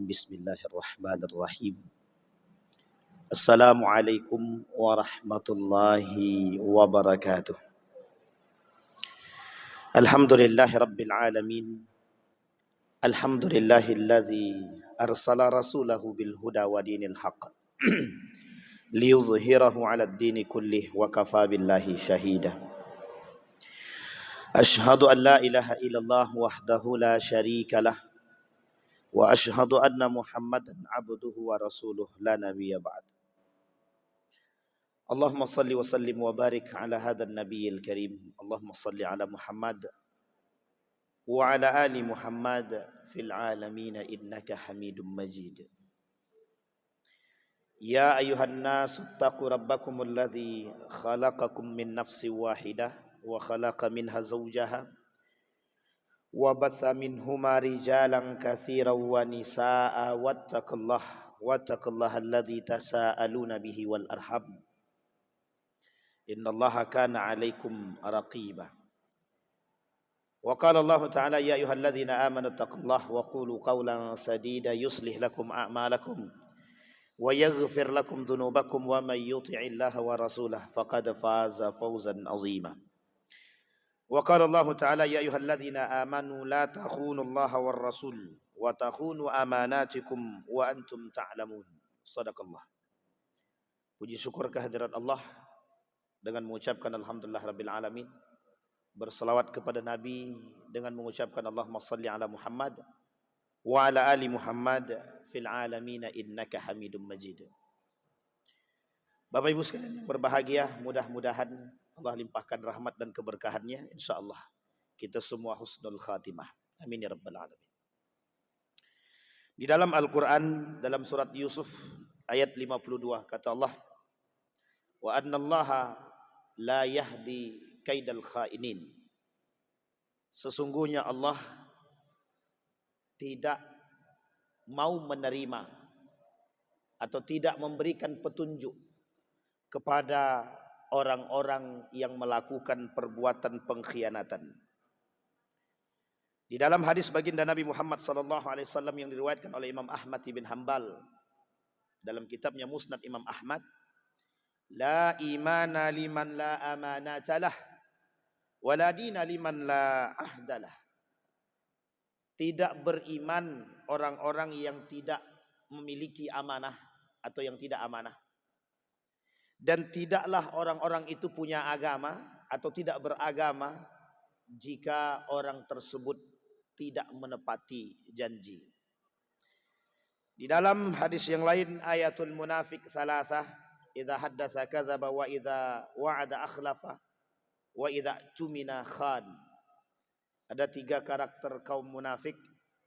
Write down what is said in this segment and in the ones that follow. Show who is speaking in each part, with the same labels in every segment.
Speaker 1: Bismillahirrahmanirrahim. Assalamualaikum warahmatullahi wabarakatuh. Alhamdulillahi rabbil alamin. Alhamdulillahilladzi arsala rasulahu bil huda wa dinil haqq liyuzhirahu 'alad dini kullih wa kafa billahi shahida. Ashhadu an la ilaha illallah wahdahu la syarika lah wa ashhadu anna Muhammadan abduhu wa rasuluh la nabiyya ba'd. Allahumma salli wa sallim wa barik ala hadzal nabiyil karim. Allahumma salli ala Muhammad wa ala ali Muhammad fil alamin innaka Hamidum Majid. Ya ayuhan nas ittaqu rabbakumul ladzi khalaqakum min nafsin wahidah wa khalaqa minha zawjaha wa batha minhuma rijalan katsiran wa nisaa wattaqullaha alladzi tasaaluna bihi wal arham innallaha kana 'alaikum raqiba. Wa qala Allah ta'ala ya ayyuhalladzina amanu taqullaha wa qulu qawlan sadida yuslih lakum a'malakum wa yaghfir lakum dhunubakum wa may yuti'illaha wa rasulahu faqad faza fawzan 'azima. Wa qala Allah ta'ala ya ayyuhalladzina amanu la takhunullaha war rasul wa takhunu amanatikum wa antum ta'lamun. Shadaqallah. Puji syukur kehadirat Allah dengan mengucapkan alhamdulillah rabbil alamin, berselawat kepada Nabi dengan mengucapkan Allahumma salli ala Muhammad wa ala ali Muhammad fil alamin innaka Hamidum Majid. Bapak Ibu sekalian yang berbahagia, mudah-mudahan Allah limpahkan rahmat dan keberkahannya, insyaallah kita semua husnul khatimah. Amin ya rabbal alamin. Di dalam Al-Qur'an, dalam surat Yusuf ayat 52 kata Allah, wa annallaha la yahdi kaidal khainin. Sesungguhnya Allah tidak mau menerima atau tidak memberikan petunjuk kepada orang-orang yang melakukan perbuatan pengkhianatan. Di dalam hadis baginda Nabi Muhammad SAW yang diriwayatkan oleh Imam Ahmad bin Hanbal dalam kitabnya Musnad Imam Ahmad, la imana liman la amanata lah wa la dina liman la ahdalah. Tidak beriman orang-orang yang tidak memiliki amanah atau yang tidak amanah. Dan tidaklah orang-orang itu punya agama atau tidak beragama jika orang tersebut tidak menepati janji. Di dalam hadis yang lain, ayatul munafik thalathah, idza haddatsa kadzaba wa idza wa'ada akhlafa wa idza tumina khan. Ada 3 karakter kaum munafik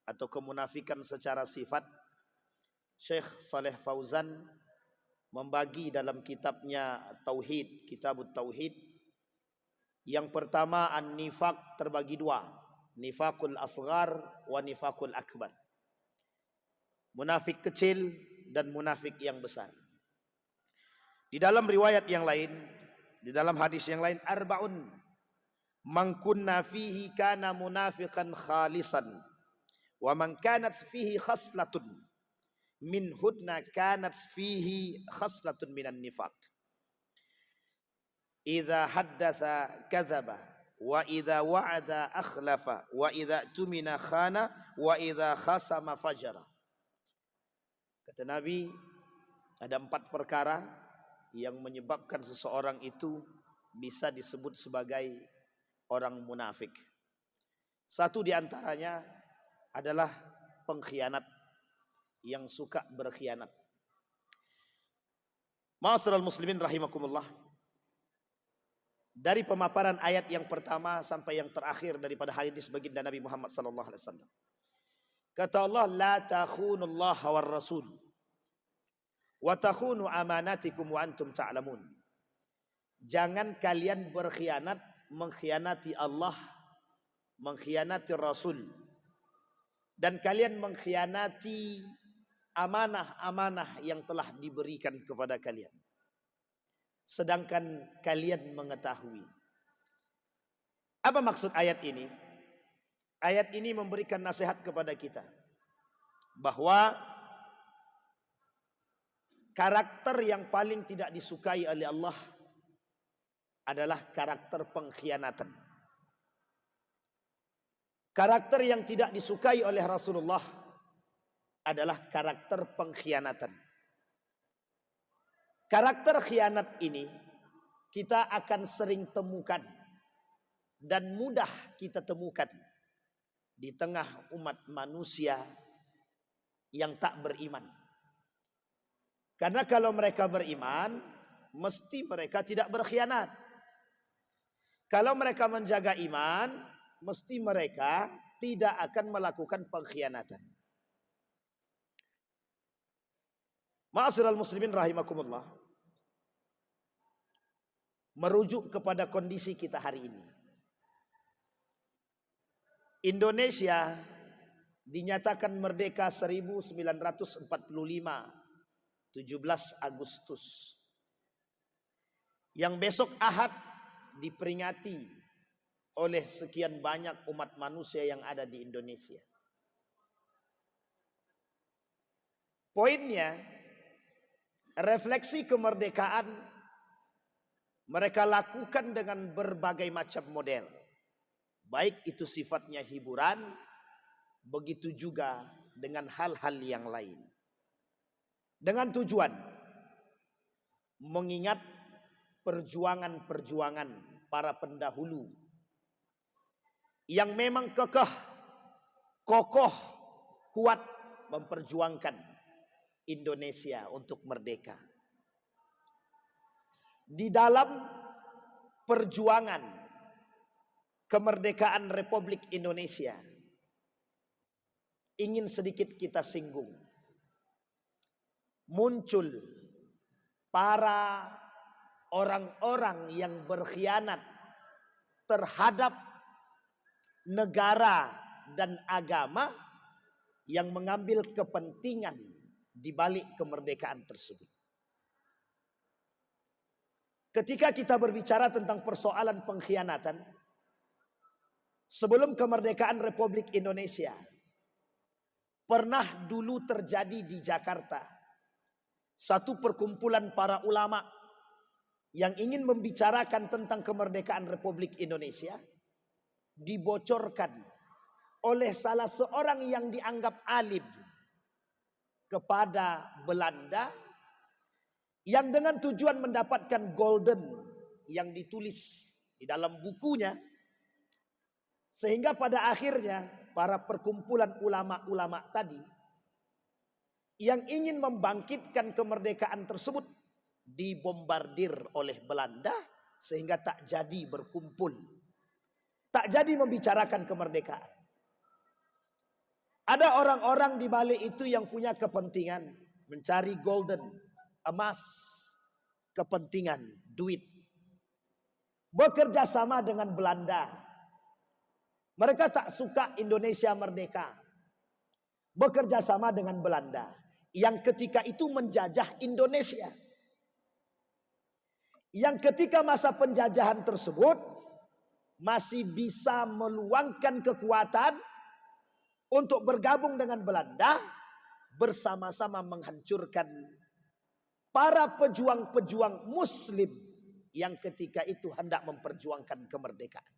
Speaker 1: atau kemunafikan secara sifat. Syekh Saleh Fauzan membagi dalam kitabnya Tauhid, Kitabut Tauhid. Yang pertama an-nifaq terbagi 2, nifaqul asghar wa nifaqul akbar. Munafik kecil dan munafik yang besar. Di dalam riwayat yang lain, di dalam hadis yang lain, arbaun man kunna fihi kana munafiqan khalisan wa man kanat fihi khaslatun min hudna kanat fihi khaslatun minan nifaq. Idza haddatsa kadzaba wa idza wa'ada akhlafa wa idza tumina khana wa idza khasama fajara. Kata Nabi, ada 4 perkara yang menyebabkan seseorang itu bisa disebut sebagai orang munafik. 1 di antaranya adalah pengkhianat, yang suka berkhianat. Ma'asyiral muslimin rahimakumullah. Dari pemaparan ayat yang pertama sampai yang terakhir daripada hadis baginda Nabi Muhammad sallallahu alaihi wasallam. Kata Allah, la takhunullaha war rasul wa takhunu amanatikum wa antum ta'lamun. Jangan kalian berkhianat, mengkhianati Allah, mengkhianati Rasul, dan kalian mengkhianati amanah-amanah yang telah diberikan kepada kalian, sedangkan kalian mengetahui. Apa maksud ayat ini? Ayat ini memberikan nasihat kepada kita bahwa karakter yang paling tidak disukai oleh Allah adalah karakter pengkhianatan. Karakter yang tidak disukai oleh Rasulullah adalah karakter pengkhianatan. Karakter khianat ini kita akan sering temukan dan mudah kita temukan di tengah umat manusia yang tak beriman. Karena kalau mereka beriman, mesti mereka tidak berkhianat. Kalau mereka menjaga iman, mesti mereka tidak akan melakukan pengkhianatan. Ma'asyiral muslimin rahimakumullah. Merujuk kepada kondisi kita hari ini. Indonesia dinyatakan merdeka 1945, 17 Agustus. Yang besok Ahad diperingati oleh sekian banyak umat manusia yang ada di Indonesia. Poinnya, refleksi kemerdekaan mereka lakukan dengan berbagai macam model. Baik itu sifatnya hiburan, begitu juga dengan hal-hal yang lain. Dengan tujuan mengingat perjuangan-perjuangan para pendahulu yang memang kekeh, kokoh, kuat memperjuangkan Indonesia untuk merdeka. Di dalam perjuangan kemerdekaan Republik Indonesia, ingin sedikit kita singgung. Muncul para orang-orang yang berkhianat terhadap negara dan agama yang mengambil kepentingan di balik kemerdekaan tersebut. Ketika kita berbicara tentang persoalan pengkhianatan, sebelum kemerdekaan Republik Indonesia, pernah dulu terjadi di Jakarta satu perkumpulan para ulama yang ingin membicarakan tentang kemerdekaan Republik Indonesia, dibocorkan oleh salah seorang yang dianggap alim kepada Belanda, yang dengan tujuan mendapatkan golden yang ditulis di dalam bukunya, sehingga pada akhirnya para perkumpulan ulama-ulama tadi yang ingin membangkitkan kemerdekaan tersebut dibombardir oleh Belanda sehingga tak jadi berkumpul, tak jadi membicarakan kemerdekaan. Ada orang-orang di balik itu yang punya kepentingan mencari golden, emas, kepentingan, duit. Bekerja sama dengan Belanda. Mereka tak suka Indonesia merdeka. Bekerja sama dengan Belanda yang ketika itu menjajah Indonesia. Yang ketika masa penjajahan tersebut masih bisa meluangkan kekuatan untuk bergabung dengan Belanda, bersama-sama menghancurkan para pejuang-pejuang Muslim yang ketika itu hendak memperjuangkan kemerdekaan.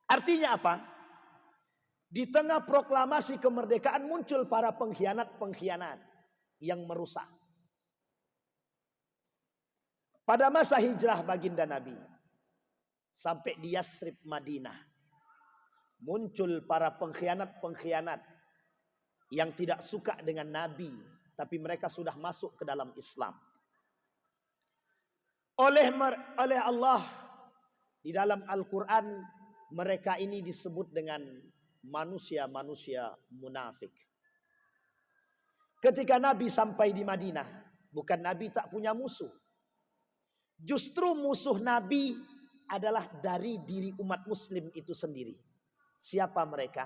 Speaker 1: Artinya apa? Di tengah proklamasi kemerdekaan muncul para pengkhianat-pengkhianat yang merusak. Pada masa hijrah baginda Nabi sampai di Yasrib Madinah, muncul para pengkhianat-pengkhianat yang tidak suka dengan Nabi, tapi mereka sudah masuk ke dalam Islam. Oleh Allah di dalam Al-Quran, mereka ini disebut dengan manusia-manusia munafik. Ketika Nabi sampai di Madinah, bukan Nabi tak punya musuh. Justru musuh Nabi adalah dari diri umat muslim itu sendiri. Siapa mereka?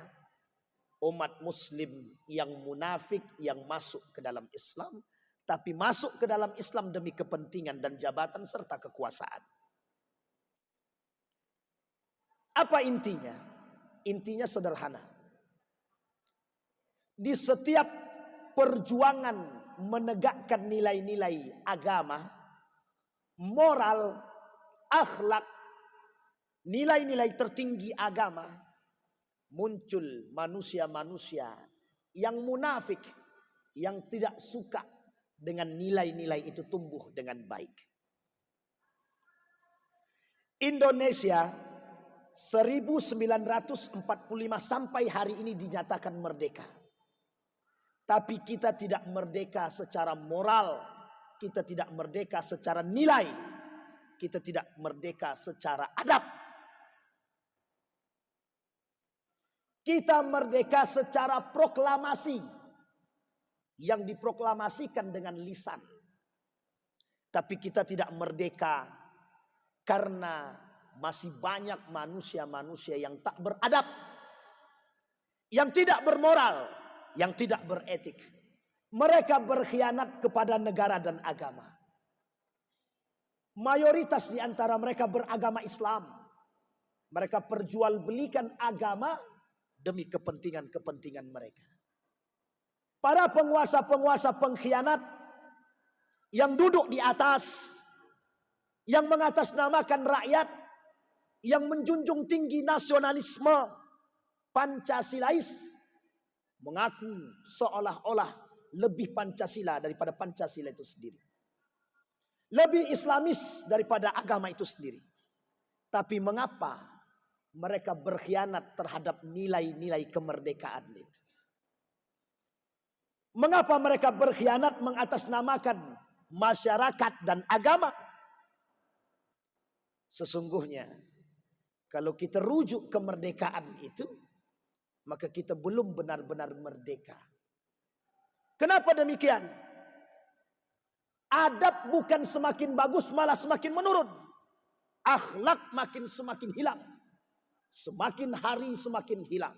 Speaker 1: Umat muslim yang munafik yang masuk ke dalam Islam, tapi masuk ke dalam Islam demi kepentingan dan jabatan serta kekuasaan. Apa intinya? Intinya sederhana. Di setiap perjuangan menegakkan nilai-nilai agama, moral, akhlak, nilai-nilai tertinggi agama, muncul manusia-manusia yang munafik, yang tidak suka dengan nilai-nilai itu tumbuh dengan baik. Indonesia 1945 sampai hari ini dinyatakan merdeka. Tapi kita tidak merdeka secara moral, kita tidak merdeka secara nilai, kita tidak merdeka secara adab. Kita merdeka secara proklamasi yang diproklamasikan dengan lisan. Tapi kita tidak merdeka karena masih banyak manusia-manusia yang tak beradab, yang tidak bermoral, yang tidak beretik. Mereka berkhianat kepada negara dan agama. Mayoritas di antara mereka beragama Islam. Mereka perjualbelikan agama demi kepentingan-kepentingan mereka. Para penguasa-penguasa pengkhianat yang duduk di atas, yang mengatasnamakan rakyat, yang menjunjung tinggi nasionalisme Pancasilais, mengaku seolah-olah lebih Pancasila daripada Pancasila itu sendiri. Lebih Islamis daripada agama itu sendiri. Tapi mengapa mereka berkhianat terhadap nilai-nilai kemerdekaan itu? Mengapa mereka berkhianat mengatasnamakan masyarakat dan agama? Sesungguhnya kalau kita rujuk kemerdekaan itu, maka kita belum benar-benar merdeka. Kenapa demikian? Adab bukan semakin bagus, malah semakin menurun. Akhlak semakin hilang. Semakin hari semakin hilang.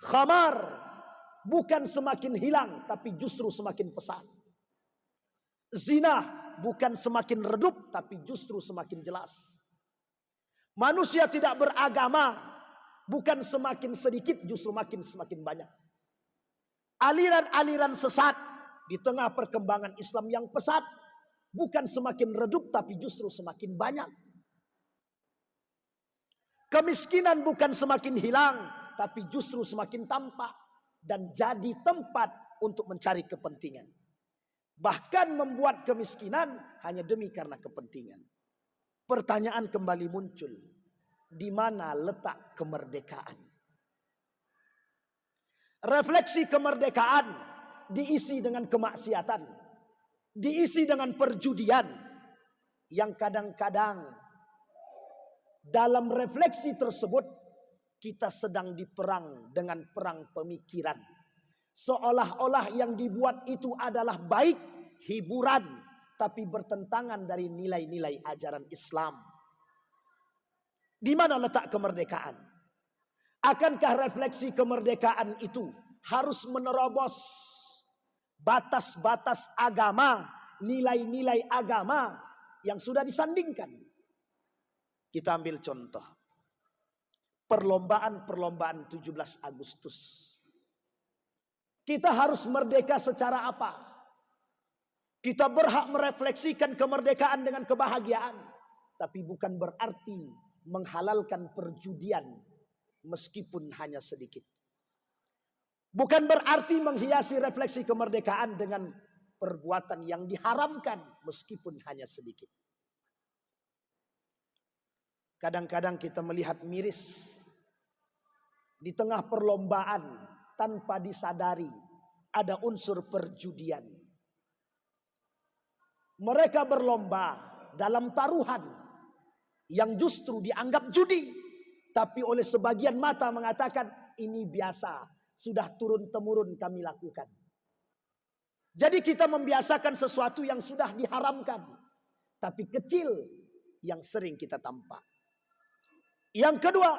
Speaker 1: Khamar bukan semakin hilang, tapi justru semakin pesat. Zina bukan semakin redup, tapi justru semakin jelas. Manusia tidak beragama bukan semakin sedikit, justru semakin banyak. Aliran-aliran sesat di tengah perkembangan Islam yang pesat bukan semakin redup, tapi justru semakin banyak. Kemiskinan bukan semakin hilang, tapi justru semakin tampak dan jadi tempat untuk mencari kepentingan. Bahkan membuat kemiskinan hanya demi karena kepentingan. Pertanyaan kembali muncul, di mana letak kemerdekaan? Refleksi kemerdekaan diisi dengan kemaksiatan, diisi dengan perjudian, yang kadang-kadang dalam refleksi tersebut kita sedang diperang dengan perang pemikiran. Seolah-olah yang dibuat itu adalah baik, hiburan, tapi bertentangan dari nilai-nilai ajaran Islam. Di mana letak kemerdekaan? Akankah refleksi kemerdekaan itu harus menerobos batas-batas agama, nilai-nilai agama yang sudah disandingkan? Kita ambil contoh. Perlombaan 17 Agustus. Kita harus merdeka secara apa? Kita berhak merefleksikan kemerdekaan dengan kebahagiaan. Tapi bukan berarti menghalalkan perjudian meskipun hanya sedikit. Bukan berarti menghiasi refleksi kemerdekaan dengan perbuatan yang diharamkan meskipun hanya sedikit. Kadang-kadang kita melihat miris di tengah perlombaan tanpa disadari ada unsur perjudian. Mereka berlomba dalam taruhan yang justru dianggap judi, tapi oleh sebagian mata mengatakan ini biasa, sudah turun-temurun kami lakukan. Jadi kita membiasakan sesuatu yang sudah diharamkan, tapi kecil yang sering kita tampak. Yang kedua,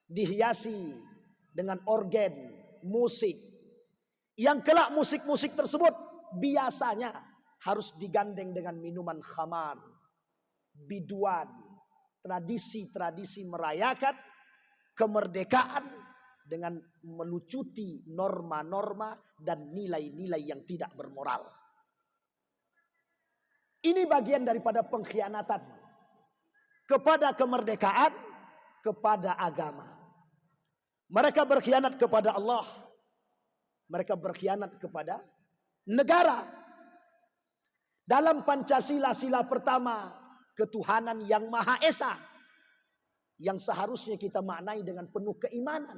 Speaker 1: dihiasi dengan organ, musik. Yang kelak musik-musik tersebut biasanya harus digandeng dengan minuman khamar, biduan, tradisi-tradisi merayakan kemerdekaan dengan melucuti norma-norma dan nilai-nilai yang tidak bermoral. Ini bagian daripada pengkhianatan kepada kemerdekaan, kepada agama. Mereka berkhianat kepada Allah. Mereka berkhianat kepada negara. Dalam Pancasila, sila pertama, ketuhanan yang Maha Esa, yang seharusnya kita maknai dengan penuh keimanan,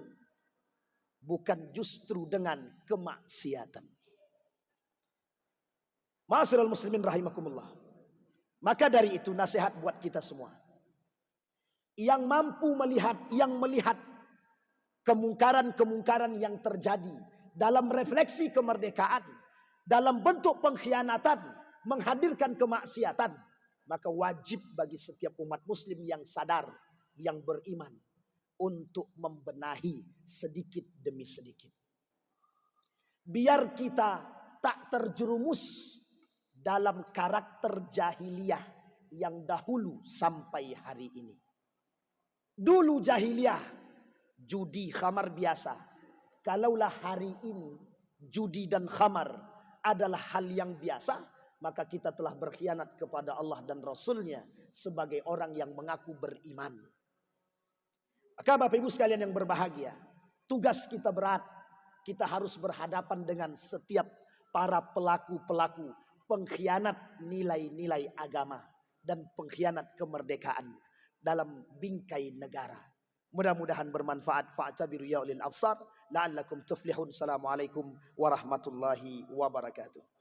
Speaker 1: bukan justru dengan kemaksiatan. Ma'asyiral muslimin rahimakumullah. Maka dari itu nasihat buat kita semua. Yang mampu melihat, yang melihat kemungkaran-kemungkaran yang terjadi dalam refleksi kemerdekaan, dalam bentuk pengkhianatan, menghadirkan kemaksiatan, maka wajib bagi setiap umat muslim yang sadar, yang beriman, untuk membenahi sedikit demi sedikit. Biar kita tak terjerumus dalam karakter jahiliyah yang dahulu sampai hari ini. Dulu jahiliyah, judi khamar biasa. Kalaulah hari ini judi dan khamar adalah hal yang biasa, maka kita telah berkhianat kepada Allah dan Rasul-Nya sebagai orang yang mengaku beriman. Maka Bapak Ibu sekalian yang berbahagia, tugas kita berat. Kita harus berhadapan dengan setiap para pelaku-pelaku pengkhianat nilai-nilai agama dan pengkhianat kemerdekaan dalam bingkai negara. Mudah-mudahan bermanfaat. Fa'tabiru ya ulil absar la'allakum tuflihun. Assalamualaikum warahmatullahi wabarakatuh.